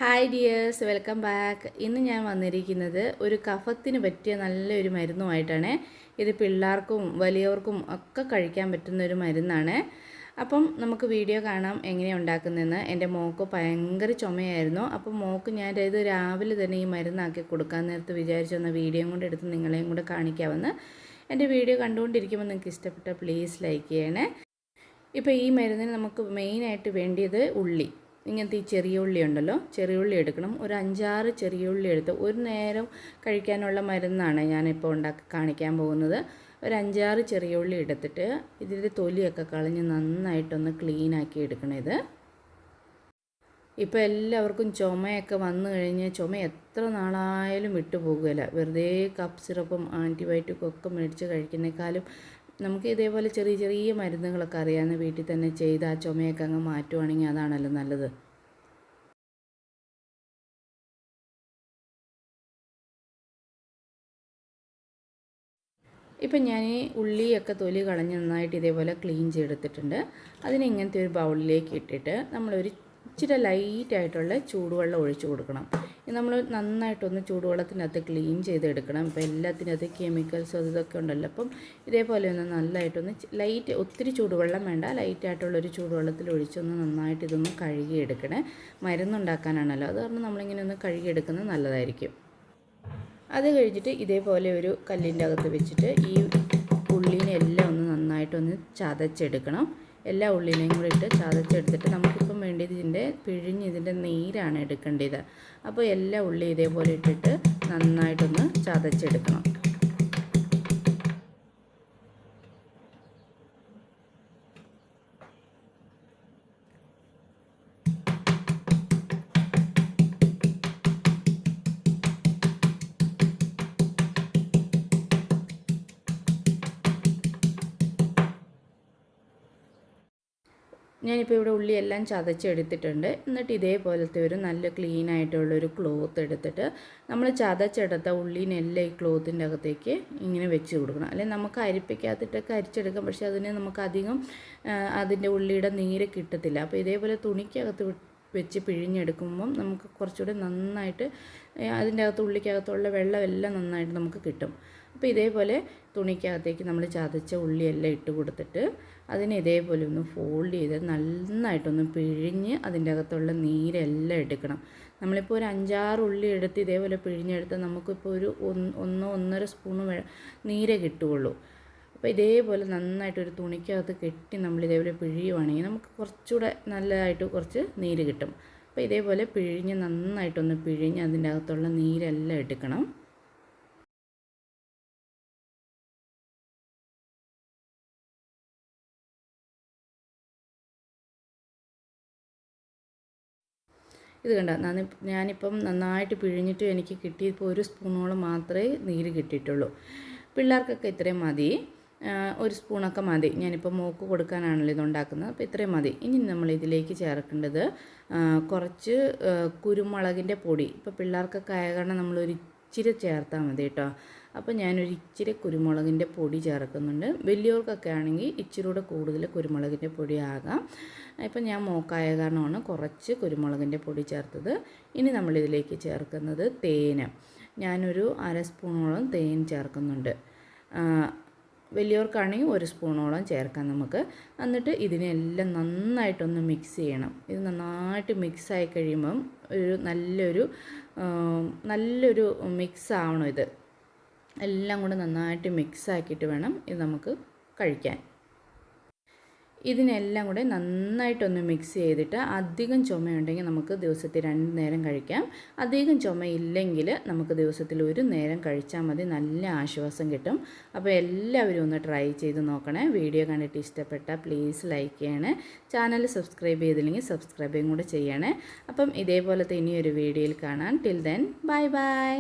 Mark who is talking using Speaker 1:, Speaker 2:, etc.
Speaker 1: Hi dears, welcome back. ഇന്ന് ഞാൻ വന്നിരിക്കുന്നത് ഒരു കഫത്തിന് പറ്റിയ നല്ലൊരു മരുന്നുമായിട്ടാണ്. ഇത് പിള്ളേർക്കും വലിയവർക്കും ഒക്കെ കഴിക്കാൻ പറ്റുന്ന ഒരു മരുന്നാണ്. അപ്പം നമുക്ക് വീഡിയോ കാണാം എങ്ങനെയാണ് ഉണ്ടാക്കുന്നതെന്ന്. എൻ്റെ മോൾക്ക് ഭയങ്കര ചുമയായിരുന്നു. അപ്പം മോൾക്ക് ഞാൻ ഇത് രാവിലെ തന്നെ ഈ മരുന്നാക്കി കൊടുക്കാൻ നേരത്ത് വിചാരിച്ചു വന്ന വീഡിയോ കൊണ്ട് എടുത്ത് നിങ്ങളെയും കൂടെ കാണിക്കാമെന്ന്. എൻ്റെ വീഡിയോ കണ്ടുകൊണ്ടിരിക്കുമ്പോൾ നിങ്ങൾക്ക് ഇഷ്ടപ്പെട്ട പ്ലീസ് ലൈക്ക് ചെയ്യണേ. ഇപ്പോൾ ഈ മരുന്നിന് നമുക്ക് മെയിനായിട്ട് വേണ്ടിയത് ഉള്ളി. ഇങ്ങനത്തെ ഈ ചെറിയ ഉള്ളി ഉണ്ടല്ലോ, ചെറിയ ഉള്ളി എടുക്കണം. ഒരു 5-6 ചെറിയ ഉള്ളി എടുത്ത് ഒരു നേരം കഴിക്കാനുള്ള മരുന്നാണ് ഞാനിപ്പോൾ കാണിക്കാൻ പോകുന്നത്. ഒരു 5-6 ചെറിയ ഉള്ളി എടുത്തിട്ട് ഇതിൻ്റെ തൊലിയൊക്കെ കളഞ്ഞ് നന്നായിട്ടൊന്ന് ക്ലീനാക്കി എടുക്കണം. ഇത് ഇപ്പോൾ എല്ലാവർക്കും ചുമയൊക്കെ വന്നു കഴിഞ്ഞ് ചുമ എത്ര നാളായാലും വിട്ടുപോകുകയില്ല. വെറുതെ കഫ് സിറപ്പും ആൻറ്റിബയോട്ടിക്കും ഒക്കെ മേടിച്ച് കഴിക്കുന്നേക്കാളും നമുക്ക് ഇതേപോലെ ചെറിയ ചെറിയ മരുന്നുകളൊക്കെ അറിയാവുന്ന വീട്ടിൽ തന്നെ ചെയ്ത് ആ ചുമയൊക്കെ അങ്ങ് മാറ്റുവാണെങ്കിൽ അതാണല്ലോ നല്ലത്. ഇപ്പം ഞാൻ ഈ ഉള്ളിയൊക്കെ തൊലി കളഞ്ഞ് നന്നായിട്ട് ഇതേപോലെ ക്ലീൻ ചെയ്തെടുത്തിട്ടുണ്ട്. അതിനെ ഇങ്ങനത്തെ ഒരു ബൗളിലേക്ക് ഇട്ടിട്ട് നമ്മളൊരു ഇച്ചിരി ലൈറ്റായിട്ടുള്ള ചൂടുവെള്ളം ഒഴിച്ചു കൊടുക്കണം. നമ്മൾ നന്നായിട്ടൊന്ന് ചൂടുവെള്ളത്തിനകത്ത് ക്ലീൻ ചെയ്തെടുക്കണം. ഇപ്പോൾ എല്ലാത്തിനകത്ത് കെമിക്കൽസ് ഇതൊക്കെ ഉണ്ടല്ലോ. അപ്പം ഇതേപോലെ ഒന്ന് നല്ലതായിട്ടൊന്ന് ലൈറ്റ്, ഒത്തിരി ചൂടുവെള്ളം വേണ്ട, ലൈറ്റായിട്ടുള്ളൊരു ചൂടുവെള്ളത്തിൽ ഒഴിച്ചൊന്ന് നന്നായിട്ട് ഇതൊന്ന് കഴുകിയെടുക്കണേ. മരുന്നുണ്ടാക്കാനാണല്ലോ, അത് കാരണം നമ്മളിങ്ങനെ ഒന്ന് കഴുകിയെടുക്കുന്നത് നല്ലതായിരിക്കും. അത് കഴിഞ്ഞിട്ട് ഇതേപോലെ ഒരു കല്ലിൻ്റെ അകത്ത് വെച്ചിട്ട് ഈ ഉള്ളിനെ എല്ലാം ഒന്ന് നന്നായിട്ടൊന്ന് ചതച്ചെടുക്കണം. എല്ലാ ഉള്ളിനെയും കൂടി ഇട്ട് ചതച്ചെടുത്തിട്ട് നമുക്കിപ്പം വേണ്ടിയത് ഇതിൻ്റെ നീരാണ് എടുക്കേണ്ടത്. അപ്പോൾ എല്ലാ ഉള്ളി ഇതേപോലെ ഇട്ടിട്ട് നന്നായിട്ടൊന്ന് ചതച്ചെടുക്കണം. ഞാനിപ്പോൾ ഇവിടെ ഉള്ളിയെല്ലാം ചതച്ചെടുത്തിട്ടുണ്ട്. എന്നിട്ട് ഇതേപോലത്തെ ഒരു നല്ല ക്ലീനായിട്ടുള്ളൊരു ക്ലോത്ത് എടുത്തിട്ട് നമ്മൾ ചതച്ചെടുത്ത ഉള്ളിനെല്ലാം ഈ ക്ലോത്തിൻ്റെ അകത്തേക്ക് ഇങ്ങനെ വെച്ച് കൊടുക്കണം. അല്ലെങ്കിൽ നമുക്ക് അരിപ്പയ്ക്കകത്തിട്ടൊക്കെ അരിച്ചെടുക്കാം, പക്ഷേ അതിന് നമുക്ക് അധികം അതിൻ്റെ ഉള്ളിയുടെ നീര് കിട്ടത്തില്ല. അപ്പോൾ ഇതേപോലെ തുണിക്കകത്ത് വെച്ച് പിഴിഞ്ഞെടുക്കുമ്പം നമുക്ക് കുറച്ചുകൂടെ നന്നായിട്ട് അതിൻ്റെ അകത്ത് ഉള്ളിക്കകത്തുള്ള വെള്ളമെല്ലാം നന്നായിട്ട് നമുക്ക് കിട്ടും. അപ്പോൾ ഇതേപോലെ തുണിക്കകത്തേക്ക് നമ്മൾ ചതച്ച ഉള്ളിയെല്ലാം ഇട്ട് കൊടുത്തിട്ട് അതിനെ ഇതേപോലെ ഒന്ന് ഫോൾഡ് ചെയ്ത് നന്നായിട്ടൊന്ന് പിഴിഞ്ഞ് അതിൻ്റെ അകത്തുള്ള നീരെല്ലാം എടുക്കണം. നമ്മളിപ്പോൾ ഒരു 5-6 ഉള്ളി എടുത്ത് ഇതേപോലെ പിഴിഞ്ഞെടുത്ത് നമുക്കിപ്പോൾ ഒരു 1-1.5 സ്പൂണ് നീരേ കിട്ടുകയുള്ളൂ. അപ്പോൾ ഇതേപോലെ നന്നായിട്ടൊരു തുണിക്കകത്ത് കെട്ടി നമ്മളിതേപോലെ പിഴിയുവാണെങ്കിൽ നമുക്ക് കുറച്ചുകൂടെ നല്ലതായിട്ട് കുറച്ച് നീര് കിട്ടും. അപ്പോൾ ഇതേപോലെ പിഴിഞ്ഞ് നന്നായിട്ടൊന്ന് പിഴിഞ്ഞ് അതിൻ്റെ അകത്തുള്ള നീരെല്ലാം എടുക്കണം. ഇത് കണ്ട, ഞാനിപ്പം നന്നായിട്ട് പിഴിഞ്ഞിട്ട് എനിക്ക് കിട്ടിയപ്പോൾ 1 സ്പൂണോളം മാത്രമേ നീര് കിട്ടിയിട്ടുള്ളൂ. പിള്ളേർക്കൊക്കെ ഇത്രയും മതി, 1 സ്പൂണൊക്കെ മതി. ഞാനിപ്പോൾ മോക്ക് കൊടുക്കാനാണല്ലോ ഇതുണ്ടാക്കുന്നത്, അപ്പോൾ ഇത്രയും മതി. ഇനി നമ്മൾ ഇതിലേക്ക് ചേർക്കേണ്ടത് കുറച്ച് കുരുമുളകിൻ്റെ പൊടി. ഇപ്പോൾ പിള്ളേർക്കൊക്കെ ആയ കാരണം നമ്മളൊരു ഇച്ചിരി ചേർത്താൽ മതി കേട്ടോ. അപ്പോൾ ഞാനൊരു ഇച്ചിരി കുരുമുളകിൻ്റെ പൊടി ചേർക്കുന്നുണ്ട്. വലിയവർക്കൊക്കെ ആണെങ്കിൽ ഇച്ചിരി കൂടെ കൂടുതൽ കുരുമുളകിൻ്റെ പൊടി ആകാം. ഇപ്പം ഞാൻ മോക്കായ കാരണമാണ് കുറച്ച് കുരുമുളകിൻ്റെ പൊടി ചേർത്തത്. ഇനി നമ്മളിതിലേക്ക് ചേർക്കുന്നത് തേന്. ഞാനൊരു 1/2 സ്പൂണോളം തേൻ ചേർക്കുന്നുണ്ട്. വലിയവർക്കാണെങ്കിൽ 1 സ്പൂണോളം ചേർക്കാം നമുക്ക്. എന്നിട്ട് ഇതിനെല്ലാം നന്നായിട്ടൊന്ന് മിക്സ് ചെയ്യണം. ഇത് നന്നായിട്ട് മിക്സായി കഴിയുമ്പം ഒരു നല്ലൊരു മിക്സ് ആവണം. ഇത് എല്ലാം കൂടെ നന്നായിട്ട് മിക്സാക്കിയിട്ട് വേണം ഇത് നമുക്ക് കഴിക്കാൻ. ഇതിനെല്ലാം കൂടെ നന്നായിട്ടൊന്ന് മിക്സ് ചെയ്തിട്ട് അധികം ചുമയുണ്ടെങ്കിൽ നമുക്ക് ദിവസത്തിൽ 2 നേരം കഴിക്കാം. അധികം ചുമയില്ലെങ്കിൽ നമുക്ക് ദിവസത്തിൽ 1 നേരം കഴിച്ചാൽ മതി, നല്ല ആശ്വാസം കിട്ടും. അപ്പോൾ എല്ലാവരും ഒന്ന് ട്രൈ ചെയ്ത് നോക്കണേ. വീഡിയോ കണ്ടിട്ട് ഇഷ്ടപ്പെട്ടാൽ പ്ലീസ് ലൈക്ക് ചെയ്യണേ. ചാനൽ സബ്സ്ക്രൈബ് ചെയ്തില്ലെങ്കിൽ സബ്സ്ക്രൈബും കൂടെ ചെയ്യണേ. അപ്പം ഇതേപോലത്തെ ഇനിയൊരു വീഡിയോയിൽ കാണാം. Till then bye bye.